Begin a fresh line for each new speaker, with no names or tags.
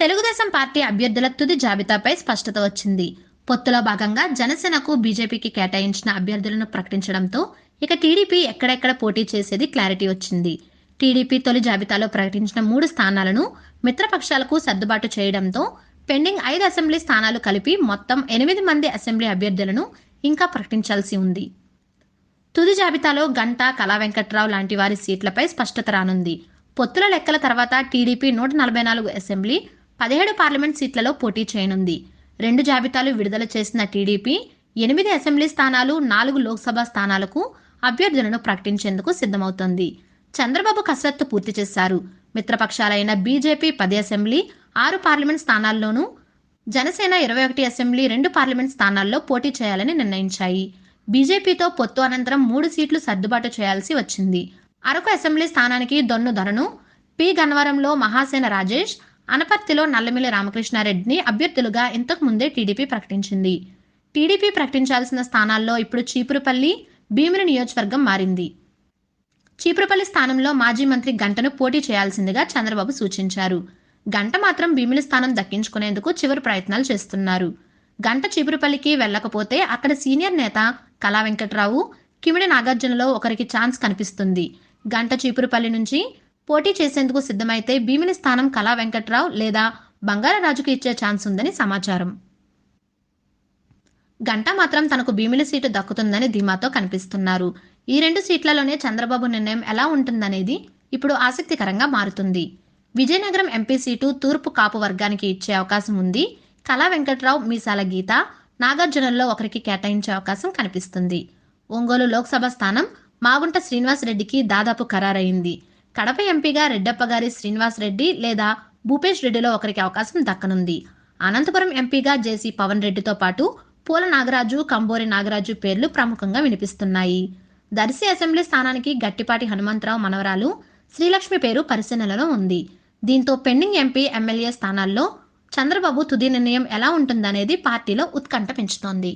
Telugu Desam party అభ్యర్థుల తుది జాబితాపై స్పష్టత వచ్చింది. పొత్తులో భాగంగా జనసేనకు బీజేపీకి కేటాయించిన అభ్యర్థులను ప్రకటించడంతో ఇక టీడీపీ ఎక్కడెక్కడ పోటీ చేసేది క్లారిటీ వచ్చింది. టీడీపీ తొలి జాబితాలో ప్రకటించిన 3 స్థానాలను మిత్రపక్షాలకు సర్దుబాటు చేయడంతో పెండింగ్ 5 అసెంబ్లీ స్థానాలు కలిపి మొత్తం 8 మంది అసెంబ్లీ అభ్యర్థులను ఇంకా ప్రకటించాల్సి ఉంది. తుది జాబితాలో గంటా, కళా వెంకట్రావు లాంటి వారి సీట్లపై స్పష్టత రానుంది. పొత్తుల లెక్కల తర్వాత టీడీపీ 144 అసెంబ్లీ, 17 పార్లమెంట్ సీట్లలో పోటీ చేయనుంది. 2 జాబితాలు విడుదల చేసిన టీడీపీ 8 అసెంబ్లీ స్థానాలు, 4 లోక్సభ స్థానాలకు అభ్యర్థులను ప్రకటించేందుకు సిద్ధమవుతోంది. చంద్రబాబు కసరత్తు పూర్తి చేశారు. మిత్రపక్షాలైన బీజేపీ 10 అసెంబ్లీ, 6 పార్లమెంట్ స్థానాల్లోనూ, జనసేన 21 అసెంబ్లీ, 2 పార్లమెంట్ స్థానాల్లో పోటీ చేయాలని నిర్ణయించాయి. బీజేపీతో పొత్తు అనంతరం 3 సీట్లు సర్దుబాటు చేయాల్సి వచ్చింది. అరకు అసెంబ్లీ స్థానానికి దొన్ను ధరను, పి గన్నవరంలో మహాసేన రాజేష్, అనపర్తిలో నల్లమిల్లి రామకృష్ణారెడ్డిని అభ్యర్థులుగా ఇంతకు ముందే టీడీపీ ప్రకటించింది. టీడీపీ ప్రకటించాల్సిన స్థానాల్లో ఇప్పుడు చీపురుపల్లి, భీమిలి నియోజకవర్గం మారింది. చీపురుపల్లి స్థానంలో మాజీ మంత్రి గంటను పోటీ చేయాల్సిందిగా చంద్రబాబు సూచించారు. గంట మాత్రం భీమిలి స్థానం దక్కించుకునేందుకు చివరి ప్రయత్నాలు చేస్తున్నారు. గంట చీపురుపల్లికి వెళ్లకపోతే అక్కడ సీనియర్ నేత కళా వెంకట్రావు, కిమిడి నాగార్జునలో ఒకరికి ఛాన్స్ కనిపిస్తుంది. గంట చీపురుపల్లి నుంచి పోటీ చేసేందుకు సిద్ధమైతే భీమిలి స్థానం కళా వెంకట్రావు లేదా బంగారరాజుకు ఇచ్చే ఛాన్స్ ఉందని సమాచారం. గంట మాత్రం తనకు భీమిలి సీటు దక్కుతుందని ధీమాతో కనిపిస్తున్నారు. ఈ 2 సీట్లలోనే చంద్రబాబు నిర్ణయం ఎలా ఉంటుందనేది ఇప్పుడు ఆసక్తికరంగా మారుతుంది. విజయనగరం ఎంపీ సీటు తూర్పు కాపు వర్గానికి ఇచ్చే అవకాశం ఉంది. కళా వెంకట్రావు, మీసాల గీత, నాగార్జునల్లో ఒకరికి కేటాయించే అవకాశం కనిపిస్తుంది. ఒంగోలు లోక్సభ స్థానం మాగుంట శ్రీనివాసరెడ్డికి దాదాపు ఖరారైంది. కడప ఎంపీగా రెడ్డప్పగారి శ్రీనివాసరెడ్డి లేదా భూపేష్ రెడ్డిలో ఒకరికి అవకాశం దక్కనుంది. అనంతపురం ఎంపీగా జేసీ పవన్ రెడ్డితో పాటు పూల నాగరాజు, కంబోరి నాగరాజు పేర్లు ప్రముఖంగా వినిపిస్తున్నాయి. దర్శి అసెంబ్లీ స్థానానికి గట్టిపాటి హనుమంతరావు మనవరాలు శ్రీలక్ష్మి పేరు పరిశీలనలో ఉంది. దీంతో పెండింగ్ ఎంపీ, ఎమ్మెల్యే స్థానాల్లో చంద్రబాబు తుది నిర్ణయం ఎలా ఉంటుందనేది పార్టీలో ఉత్కంఠ పెంచుతోంది.